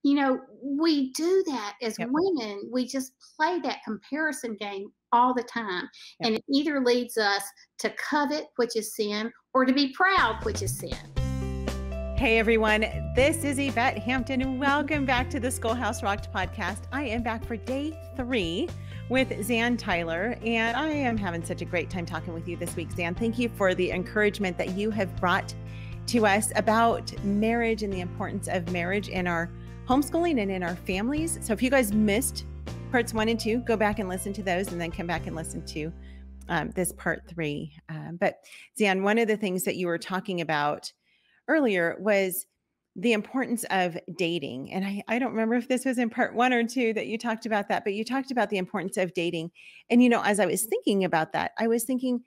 we do that as Yep. women. We just play that comparison game all the time. Yep. And it either leads us to covet, which is sin, or to be proud, which is sin. Hey everyone, this is Yvette Hampton. Welcome back to the Schoolhouse Rocked podcast. I am back for day 3 with Zan Tyler, and I am having such a great time talking with you this week, Zan. Thank you for the encouragement that you have brought to us about marriage and the importance of marriage in our homeschooling and in our families. So if you guys missed parts 1 and 2, go back and listen to those and then come back and listen to this part 3. But Zan, one of the things that you were talking about earlier was the importance of dating. And I don't remember if this was in part 1 or 2 that you talked about that, but you talked about the importance of dating. And, as I was thinking about that, I was thinking,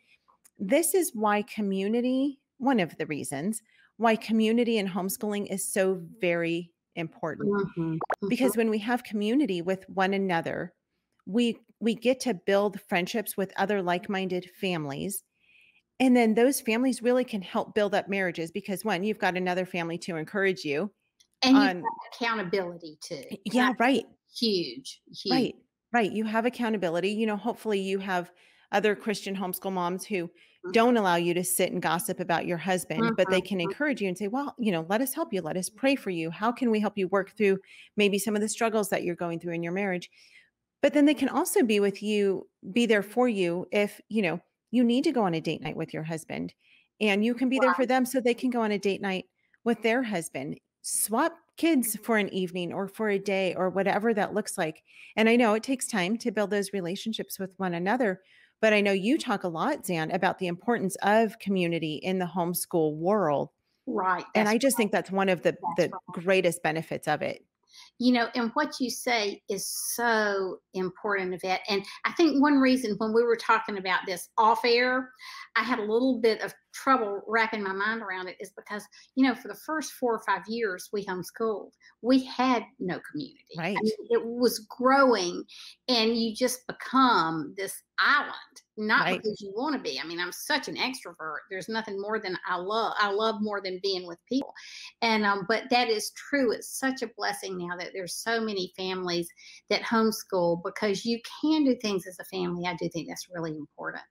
this is why community, one of the reasons why community and homeschooling is so very important. Mm-hmm. Because when we have community with one another, we get to build friendships with other like-minded families. And then those families really can help build up marriages because, one, you've got another family to encourage you. And you've got accountability too. Yeah, right. Huge. Right. You have accountability. Hopefully you have other Christian homeschool moms who don't allow you to sit and gossip about your husband, but they can encourage you and say, well, let us help you. Let us pray for you. How can we help you work through maybe some of the struggles that you're going through in your marriage? But then they can also be with you, be there for you if, you need to go on a date night with your husband, and you can be there for them so they can go on a date night with their husband. Swap kids for an evening or for a day or whatever that looks like. And I know it takes time to build those relationships with one another, but I know you talk a lot, Zan, about the importance of community in the homeschool world. Right. And I just think that's one of the greatest benefits of it. And what you say is so important, Yvette. And I think one reason when we were talking about this off air, I had a little bit of trouble wrapping my mind around it is because, for the first 4 or 5 years we homeschooled, we had no community. Right. It was growing and you just become this island, not because you want to be. I'm such an extrovert. There's nothing more than I love more than being with people. And, but that is true. It's such a blessing now that there's so many families that homeschool because you can do things as a family. I do think that's really important.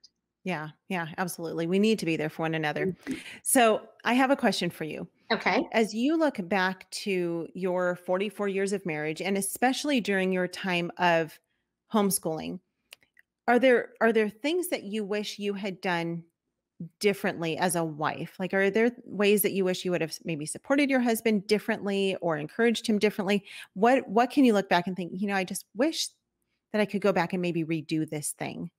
Yeah, absolutely. We need to be there for one another. So I have a question for you. Okay. As you look back to your 44 years of marriage, and especially during your time of homeschooling, are there things that you wish you had done differently as a wife? Like, are there ways that you wish you would have maybe supported your husband differently or encouraged him differently? What can you look back and think, I just wish that I could go back and maybe redo this thing?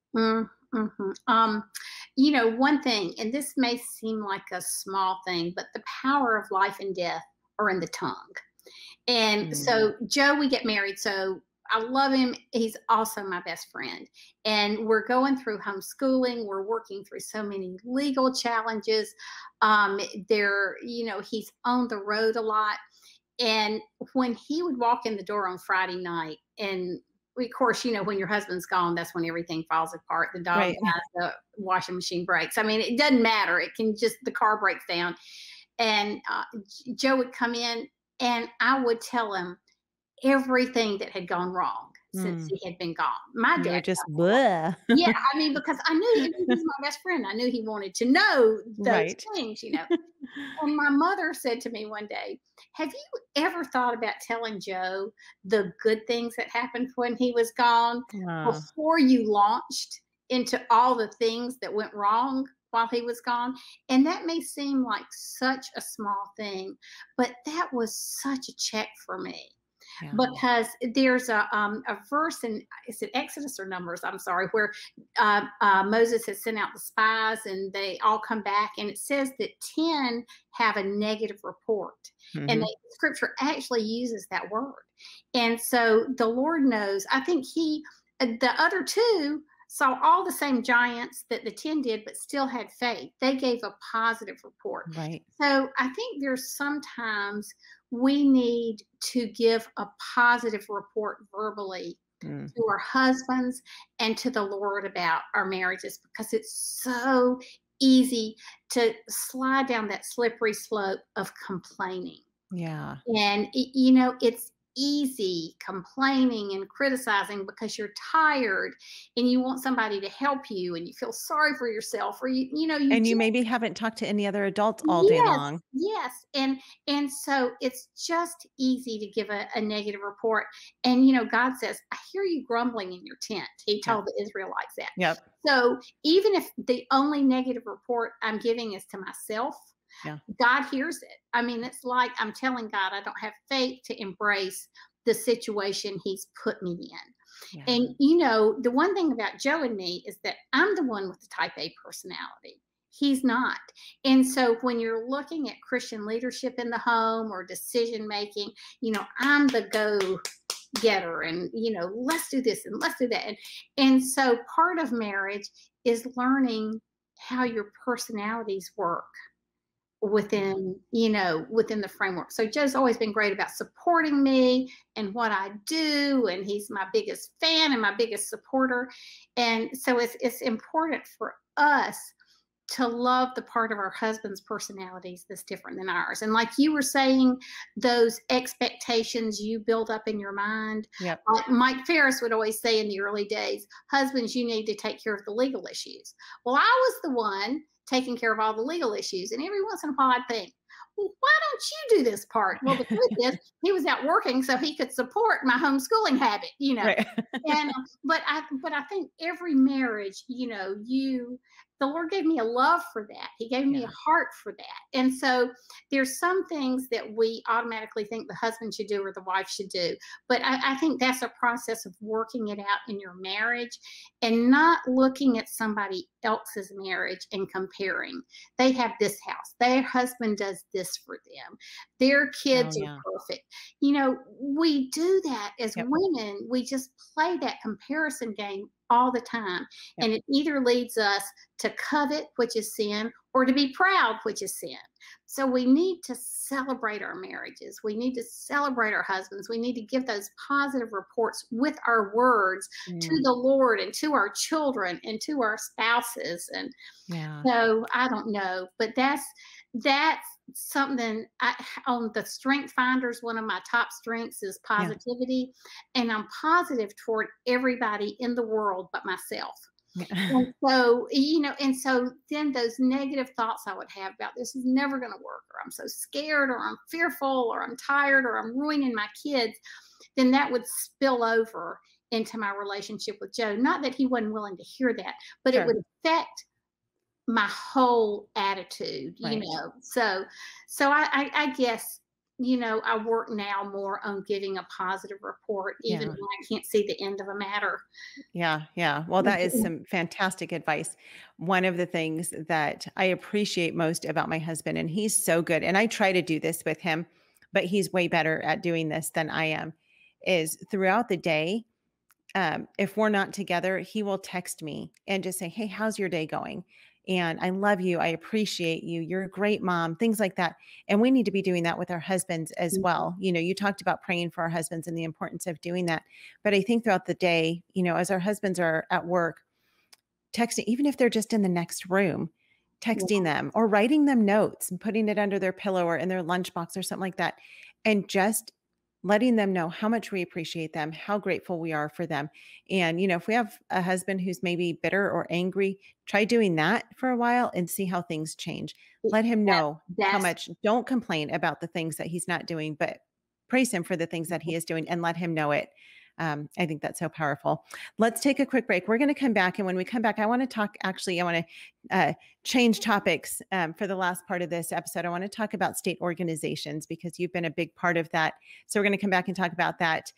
One thing, and this may seem like a small thing, but the power of life and death are in the tongue. And so Joe, we get married. So I love him. He's also my best friend. And we're going through homeschooling. We're working through so many legal challenges. He's on the road a lot. And when he would walk in the door on Friday night, and of course, when your husband's gone, that's when everything falls apart. The dog dies, the washing machine breaks. It doesn't matter. It can just, the car breaks down. And Joe would come in and I would tell him everything that had gone wrong since he had been gone. My dad just bleh. Yeah, because I knew he was my best friend. I knew he wanted to know those things, And my mother said to me one day, have you ever thought about telling Joe the good things that happened when he was gone before you launched into all the things that went wrong while he was gone? And that may seem like such a small thing, but that was such a check for me. Yeah. Because there's a verse in, is it Exodus or Numbers? I'm sorry, where Moses has sent out the spies and they all come back, and it says that 10 have a negative report. And the scripture actually uses that word. And so the Lord knows, I think the other 2 saw all the same giants that the 10 did, but still had faith. They gave a positive report. Right. So I think there's sometimes we need to give a positive report verbally to our husbands and to the Lord about our marriages, because it's so easy to slide down that slippery slope of complaining. Yeah. And, it's easy complaining and criticizing because you're tired and you want somebody to help you and you feel sorry for yourself, or you And you just maybe haven't talked to any other adults all day yes, long. yes. And so it's just easy to give a negative report. And God says, I hear you grumbling in your tent. He Yep. told the Israelites that. Yep. So even if the only negative report I'm giving is to myself, Yeah. God hears it. I mean, it's like I'm telling God I don't have faith to embrace the situation he's put me in. Yeah. And the one thing about Joe and me is that I'm the one with the type A personality. He's not. And so when you're looking at Christian leadership in the home or decision making, I'm the go getter, and let's do this and let's do that. And so part of marriage is learning how your personalities work within the framework. So Joe's always been great about supporting me and what I do, and he's my biggest fan and my biggest supporter. And so it's important for us to love the part of our husband's personalities that's different than ours. And like you were saying, those expectations you build up in your mind. Yep. Like Mike Ferris would always say in the early days, husbands, you need to take care of the legal issues. Well, I was the one taking care of all the legal issues. And every once in a while I'd think, well, why don't you do this part? Well, the truth is he was out working so he could support my homeschooling habit, Right. and but I think every marriage, the Lord gave me a love for that. He gave me a heart for that. And so there's some things that we automatically think the husband should do or the wife should do. But I think that's a process of working it out in your marriage and not looking at somebody else's marriage and comparing. They have this house. Their husband does this for them. Their kids are perfect. We do that as women. We just play that comparison game all the time. And it either leads us to covet, which is sin, or to be proud, which is sin. So we need to celebrate our marriages. We need to celebrate our husbands. We need to give those positive reports with our words to the Lord and to our children and to our spouses. And so I don't know, but that's something on the Strength Finders. One of my top strengths is positivity, and I'm positive toward everybody in the world but myself. And so, and so then those negative thoughts I would have about this is never going to work, or I'm so scared, or I'm fearful, or I'm tired, or I'm ruining my kids, then that would spill over into my relationship with Joe. Not that he wasn't willing to hear that, but it would affect my whole attitude, So I guess, I work now more on giving a positive report, even when I can't see the end of a matter. Yeah. Well, that is some fantastic advice. One of the things that I appreciate most about my husband, and he's so good, and I try to do this with him, but he's way better at doing this than I am, is throughout the day, if we're not together, he will text me and just say, hey, how's your day going? And I love you. I appreciate you. You're a great mom, things like that. And we need to be doing that with our husbands as well. You talked about praying for our husbands and the importance of doing that. But I think throughout the day, as our husbands are at work, texting, even if they're just in the next room, texting them or writing them notes and putting it under their pillow or in their lunchbox or something like that. And just letting them know how much we appreciate them, how grateful we are for them. And, if we have a husband who's maybe bitter or angry, try doing that for a while and see how things change. Let him know how much. Don't complain about the things that he's not doing, but praise him for the things that he is doing and let him know it. I think that's so powerful. Let's take a quick break. We're going to come back. And when we come back, I want to change topics for the last part of this episode. I want to talk about state organizations because you've been a big part of that. So we're going to come back and talk about that.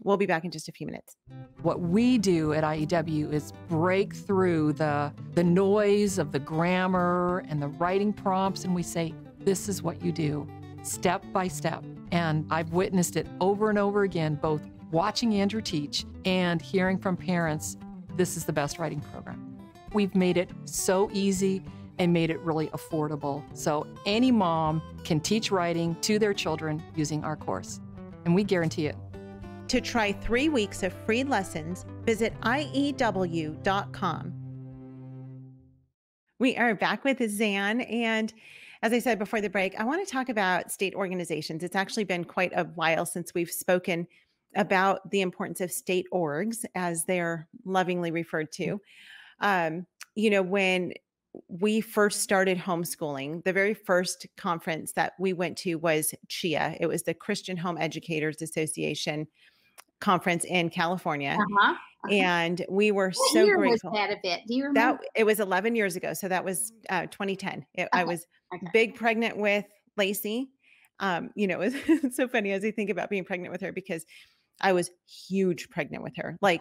We'll be back in just a few minutes. What we do at IEW is break through the noise of the grammar and the writing prompts. And we say, this is what you do step by step. And I've witnessed it over and over again, both watching Andrew teach and hearing from parents, this is the best writing program. We've made it so easy and made it really affordable. So any mom can teach writing to their children using our course, and we guarantee it. To try 3 weeks of free lessons, visit IEW.com. We are back with Zan, and as I said before the break, I want to talk about state organizations. It's actually been quite a while since we've spoken about the importance of state orgs, as they're lovingly referred to. When we first started homeschooling, the very first conference that we went to was CHIA. It was the Christian Home Educators Association conference in California. And we were What so year grateful. was that event? Do you remember? It was 11 years ago. So that was 2010. I was big pregnant with Lacey. It's so funny as I think about being pregnant with her, because I was huge pregnant with her. Like,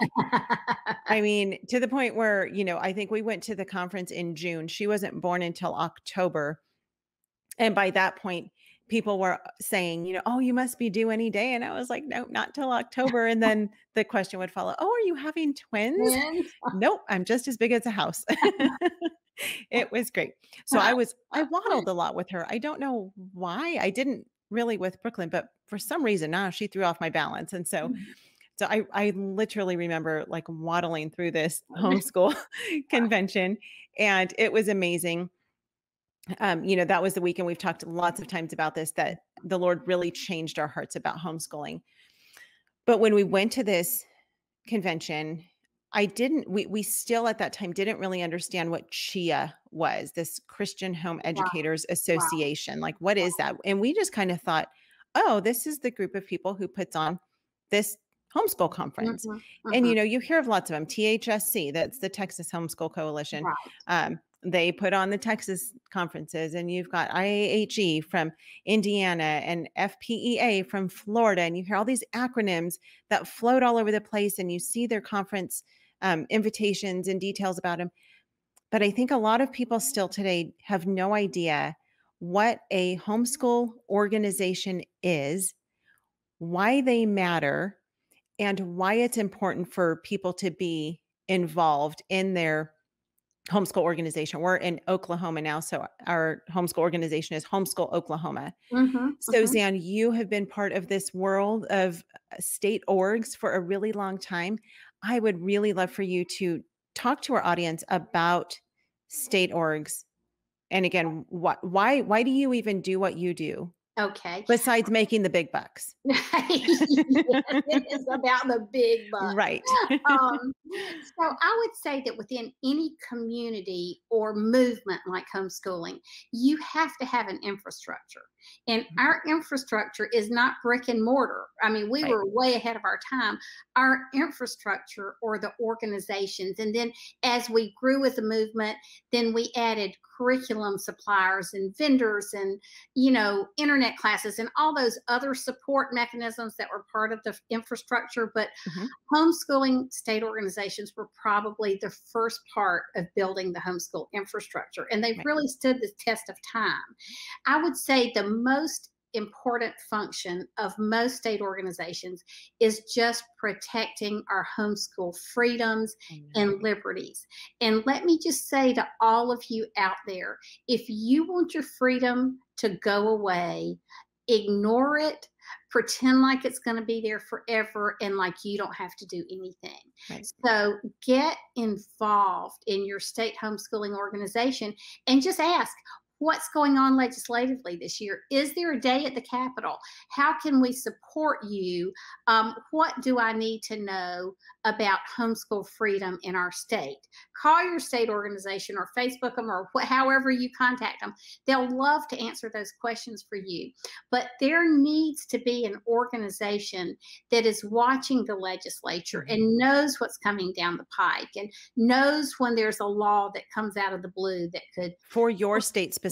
I mean, to the point where, I think we went to the conference in June. She wasn't born until October. And by that point, people were saying, oh, you must be due any day. And I was like, no, not till October. And then the question would follow, oh, are you having twins? Nope, I'm just as big as a house. It was great. So I waddled a lot with her. I don't know why. I didn't really with Brooklyn, but for some reason now she threw off my balance. And so I literally remember like waddling through this homeschool convention, and it was amazing. That was the weekend. We've talked lots of times about this, that the Lord really changed our hearts about homeschooling. But when we went to this convention, we still at that time didn't really understand what CHIA was, this Christian Home Educators Association. Like, what is that? And we just kind of thought, oh, this is the group of people who puts on this homeschool conference. And, you hear of lots of them. THSC, that's the Texas Homeschool Coalition. They put on the Texas conferences, and you've got IAHE from Indiana and FPEA from Florida. And you hear all these acronyms that float all over the place, and you see their conference invitations and details about them. But I think a lot of people still today have no idea what a homeschool organization is, why they matter, and why it's important for people to be involved in their homeschool organization. We're in Oklahoma now, so our homeschool organization is Homeschool Oklahoma. So Zan, you have been part of this world of state orgs for a really long time. I would really love for you to talk to our audience about state orgs. And again, why do you even do what you do? Okay. Besides making the big bucks. Yes, it is about the big bucks. Right. So I would say that within any community or movement like homeschooling, you have to have an infrastructure. And our infrastructure is not brick and mortar. I mean, we were way ahead of our time. Our infrastructure or the organizations. And then as we grew as a movement, then we added curriculum suppliers and vendors and, internet classes and all those other support mechanisms that were part of the infrastructure. But homeschooling state organizations were probably the first part of building the homeschool infrastructure. And they've really stood the test of time. I would say the most important function of most state organizations is just protecting our homeschool freedoms and liberties. And let me just say to all of you out there, if you want your freedom to go away, ignore it, pretend like it's going to be there forever, and like you don't have to do anything. So get involved in your state homeschooling organization and just ask, what's going on legislatively this year? Is there a day at the Capitol? How can we support you? What do I need to know about homeschool freedom in our state? Call your state organization or Facebook them or however you contact them. They'll love to answer those questions for you. But there needs to be an organization that is watching the legislature and knows what's coming down the pike and knows when there's a law that comes out of the blue that could... For your state specifically.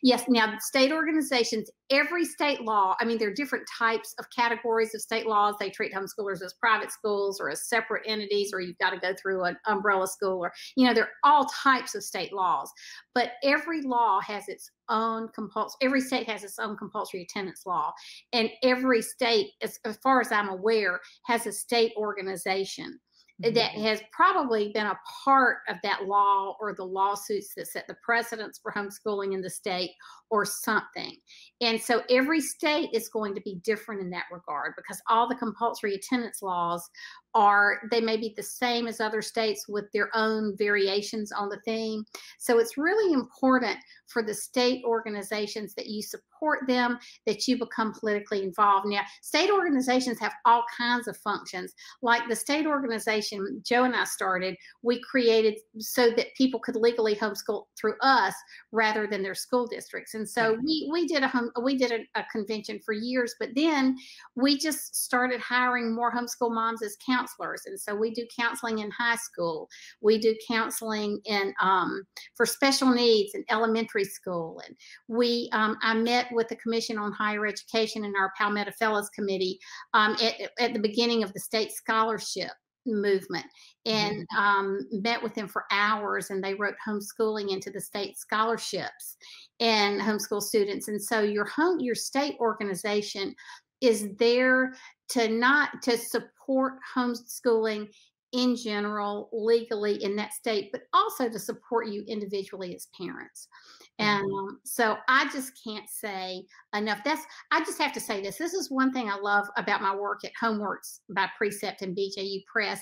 Yes. Now, state organizations, every state law, I mean, there are different types of categories of state laws. They treat homeschoolers as private schools or as separate entities, or you've got to go through an umbrella school, or, there are all types of state laws. But every law has its own every state has its own compulsory attendance law. And every state, as far as I'm aware, has a state organization that has probably been a part of that law or the lawsuits that set the precedents for homeschooling in the state or something. And so every state is going to be different in that regard, because all the compulsory attendance laws they may be the same as other states with their own variations on the theme. So it's really important for the state organizations that you support them, that you become politically involved. Now, state organizations have all kinds of functions. Like the state organization Joe and I started, we created so that people could legally homeschool through us rather than their school districts. And so we did a convention for years, but then we just started hiring more homeschool moms as counselors. And so we do counseling in high school. We do counseling in for special needs in elementary school. And I met with the Commission on Higher Education and our Palmetto Fellows Committee at the beginning of the state scholarship movement, and met with them for hours, and they wrote homeschooling into the state scholarships and homeschool students. And so your state organization is there to support homeschooling in general, legally in that state, but also to support you individually as parents. And so I just can't say enough. I just have to say this. This is one thing I love about my work at Homeworks by Precept and BJU Press,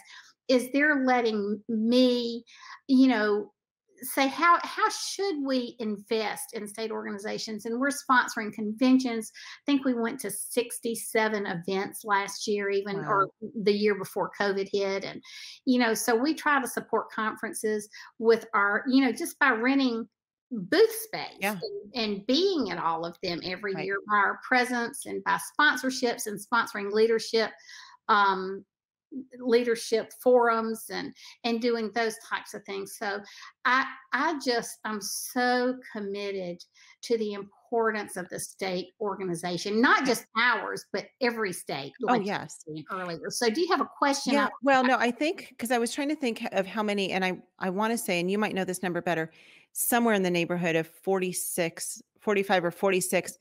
is they're letting me, say how should we invest in state organizations. And we're sponsoring conventions. I think we went to 67 events last year, even or the year before COVID hit. And so we try to support conferences with our, just by renting booth space and being at all of them every year by our presence and by sponsorships and sponsoring leadership forums and doing those types of things. So I'm so committed to the importance of the state organization, not just ours, but every state. Like earlier. So do you have a question? Yeah. Well, no, I think, because I was trying to think of how many, and I want to say, and you might know this number better, somewhere in the neighborhood of 45 or 46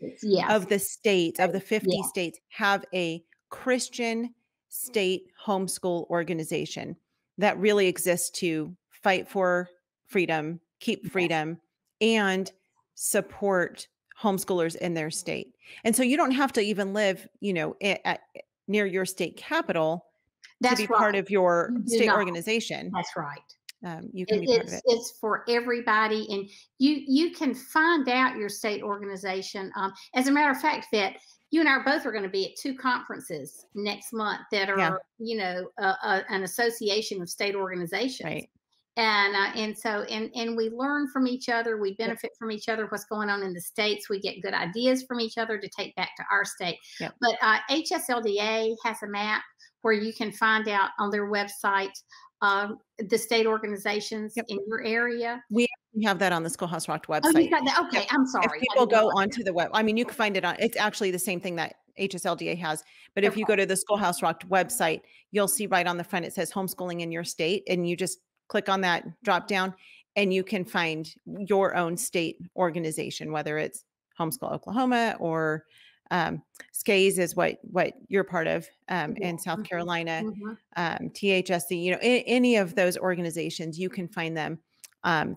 of the states, of the 50 states, have a Christian state homeschool organization that really exists to fight for freedom, keep freedom, and support homeschoolers in their state. And so you don't have to even live, near your state capital to be part of your state organization. That's right. You can be part of it. It's for everybody, and you can find out your state organization. As a matter of fact, Yvette, you and I both are going to be at 2 conferences next month that are, an association of state organizations. Right. And so we learn from each other. We benefit from each other. What's going on in the states? We get good ideas from each other to take back to our state. Yep. But HSLDA has a map where you can find out on their website the state organizations in your area. We have that on the Schoolhouse Rocked website. Oh, you got that? Okay, I'm sorry. If people go onto the web, you can find it on. It's actually the same thing that HSLDA has. But if you go to the Schoolhouse Rocked website, you'll see right on the front it says homeschooling in your state, and you just click on that drop down, and you can find your own state organization, whether it's Homeschool Oklahoma or SCAES is what you're part of in South Carolina, THSC, any of those organizations, you can find them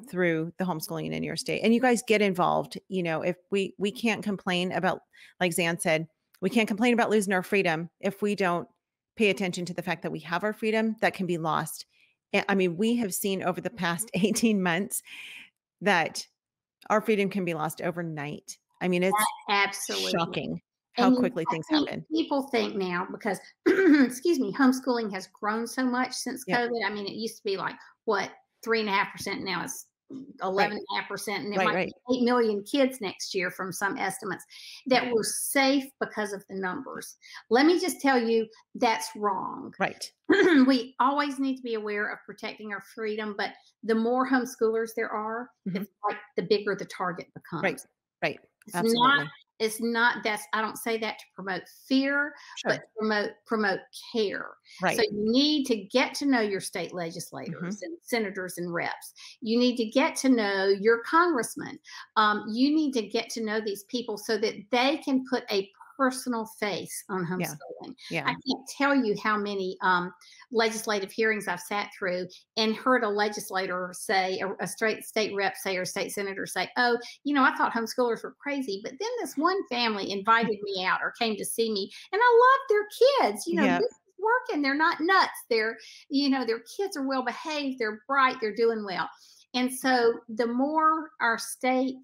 through the homeschooling in your state. And you guys get involved. If we can't complain about, like Zan said, we can't complain about losing our freedom if we don't pay attention to the fact that we have our freedom that can be lost. And we have seen over the past 18 months that our freedom can be lost overnight. It's absolutely shocking how quickly things happen. People think now, because, homeschooling has grown so much since COVID. It used to be like, 3.5%. Now it's 11.5%. And there might be 8 million kids next year from some estimates that were safe because of the numbers. Let me just tell you, that's wrong. Right. We always need to be aware of protecting our freedom, but the more homeschoolers there are, it's like the bigger the target becomes. Right. I don't say that to promote fear, but promote care. Right. So you need to get to know your state legislators and senators and reps. You need to get to know your congressman. You need to get to know these people so that they can put a personal face on homeschooling. Yeah. I can't tell you how many legislative hearings I've sat through and heard a legislator say, a straight state rep say, or state senator say, oh, I thought homeschoolers were crazy, but then this one family invited me out or came to see me, and I love their kids. This is working. They're not nuts. Their kids are well behaved. They're bright. They're doing well. And so the more our state,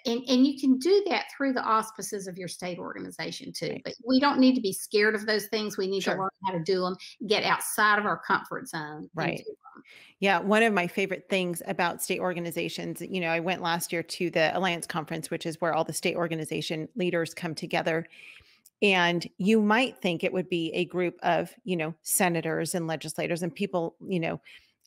and you can do that through the auspices of your state organization too. Right. But we don't need to be scared of those things. We need to learn how to do them, get outside of our comfort zone. Right. Yeah. One of my favorite things about state organizations, I went last year to the Alliance Conference, which is where all the state organization leaders come together. And you might think it would be a group of, senators and legislators and people,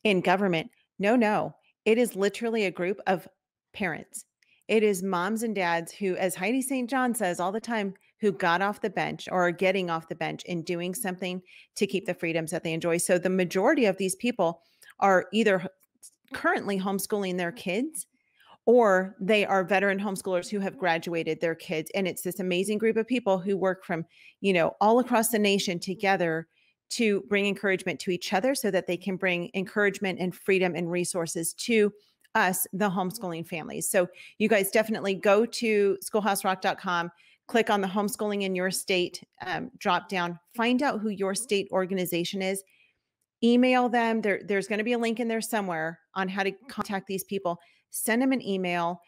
in government. No, it is literally a group of parents. It is moms and dads who, as Heidi St. John says all the time, who got off the bench or are getting off the bench and doing something to keep the freedoms that they enjoy. So the majority of these people are either currently homeschooling their kids, or they are veteran homeschoolers who have graduated their kids. And it's this amazing group of people who work from, all across the nation together to bring encouragement to each other so that they can bring encouragement and freedom and resources to us, the homeschooling families. So you guys definitely go to schoolhouserock.com, click on the homeschooling in your state drop down, find out who your state organization is, email them. There's going to be a link in there somewhere on how to contact these people. Send them an email.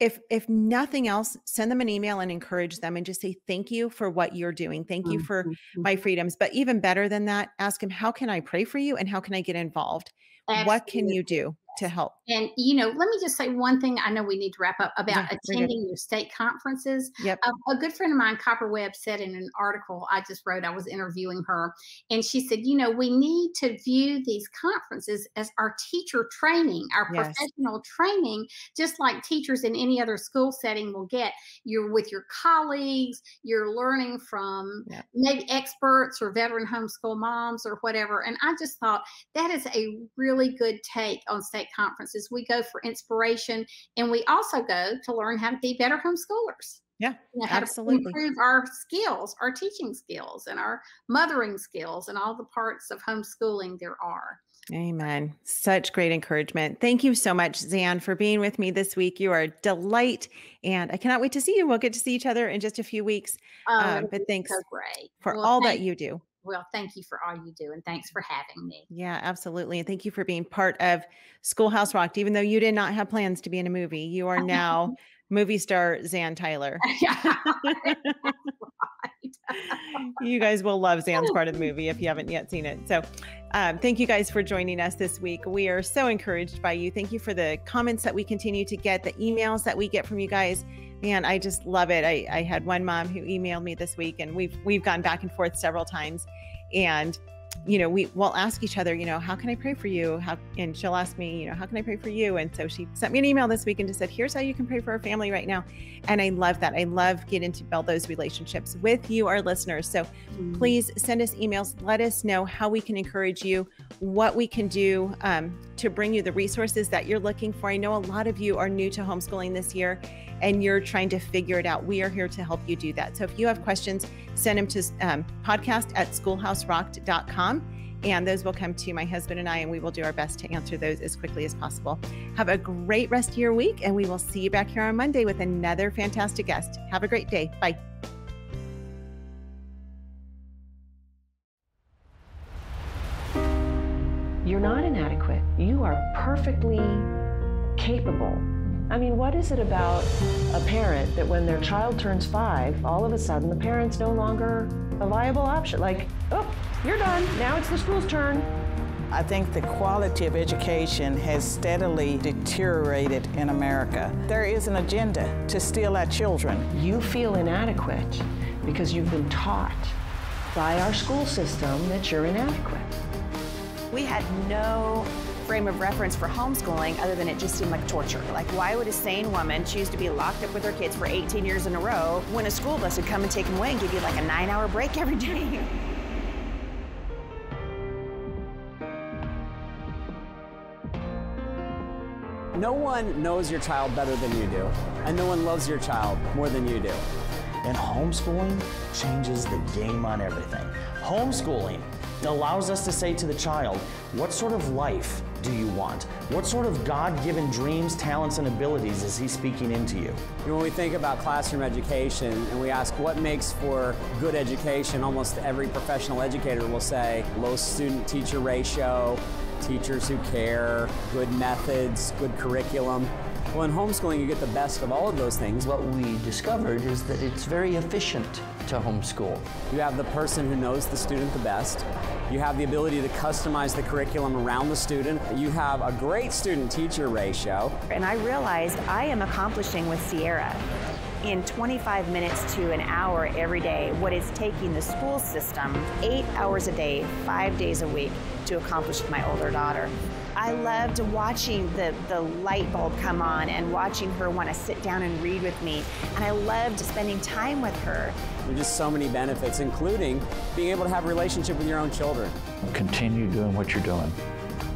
If nothing else, send them an email and encourage them and just say, thank you for what you're doing. Thank you for my freedoms. But even better than that, ask them, how can I pray for you? And how can I get involved? Absolutely. What can you do to help? And, let me just say one thing. I know we need to wrap up about attending your state conferences. Yep. A good friend of mine, Copper Webb, said in an article I just wrote, I was interviewing her, and she said, we need to view these conferences as our teacher training, our professional training, just like teachers in any other school setting will get. You're with your colleagues, you're learning from maybe experts or veteran homeschool moms or whatever. And I just thought that is a really good take on state conferences. We go for inspiration, and we also go to learn how to be better homeschoolers. Yeah, how absolutely. to improve our skills, our teaching skills, and our mothering skills, and all the parts of homeschooling there are. Amen. Such great encouragement. Thank you so much, Zan, for being with me this week. You are a delight, and I cannot wait to see you. We'll get to see each other in just a few weeks. But thanks so great for all that you do. Well, thank you for all you do, and thanks for having me. Yeah, absolutely. And thank you for being part of Schoolhouse Rocked. Even though you did not have plans to be in a movie, you are now movie star Zan Tyler. You guys will love Zan's part of the movie if you haven't yet seen it. So thank you guys for joining us this week. We are so encouraged by you. Thank you for the comments that we continue to get, the emails that we get from you guys. Man, I just love it. I had one mom who emailed me this week, and we've gone back and forth several times. And, we'll ask each other, how can I pray for you? And she'll ask me, how can I pray for you? And so she sent me an email this week and just said, here's how you can pray for our family right now. And I love that. I love getting to build those relationships with you, our listeners. So please send us emails. Let us know how we can encourage you, what we can do to bring you the resources that you're looking for. I know a lot of you are new to homeschooling this year, and you're trying to figure it out. We are here to help you do that. So if you have questions, send them to podcast@schoolhouserocked.com, and those will come to my husband and I, and we will do our best to answer those as quickly as possible. Have a great rest of your week, and we will see you back here on Monday with another fantastic guest. Have a great day. Bye. You're not inadequate. You are perfectly capable. I mean, what is it about a parent that when their child turns 5, all of a sudden the parent's no longer a viable option? Like, oh, you're done. Now it's the school's turn. I think the quality of education has steadily deteriorated in America. There is an agenda to steal our children. You feel inadequate because you've been taught by our school system that you're inadequate. We had no frame of reference for homeschooling other than it just seemed like torture. Like, why would a sane woman choose to be locked up with her kids for 18 years in a row when a school bus would come and take them away and give you like a 9-hour break every day? No one knows your child better than you do, and no one loves your child more than you do. And homeschooling changes the game on everything. Homeschooling allows us to say to the child, what sort of life do you want? What sort of God-given dreams, talents, and abilities is he speaking into you? When we think about classroom education and we ask what makes for good education, almost every professional educator will say low student-teacher ratio, teachers who care, good methods, good curriculum. Well, in homeschooling, you get the best of all of those things. What we discovered is that it's very efficient to homeschool. You have the person who knows the student the best. You have the ability to customize the curriculum around the student. You have a great student-teacher ratio. And I realized I am accomplishing with Sierra in 25 minutes to an hour every day what is taking the school system 8 hours a day, 5 days a week to accomplish with my older daughter. I loved watching the light bulb come on and watching her want to sit down and read with me. And I loved spending time with her. There are just so many benefits, including being able to have a relationship with your own children. Continue doing what you're doing.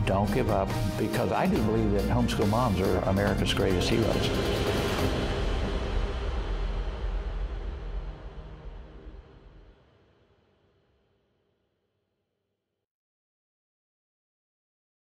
Don't give up, because I do believe that homeschool moms are America's greatest heroes.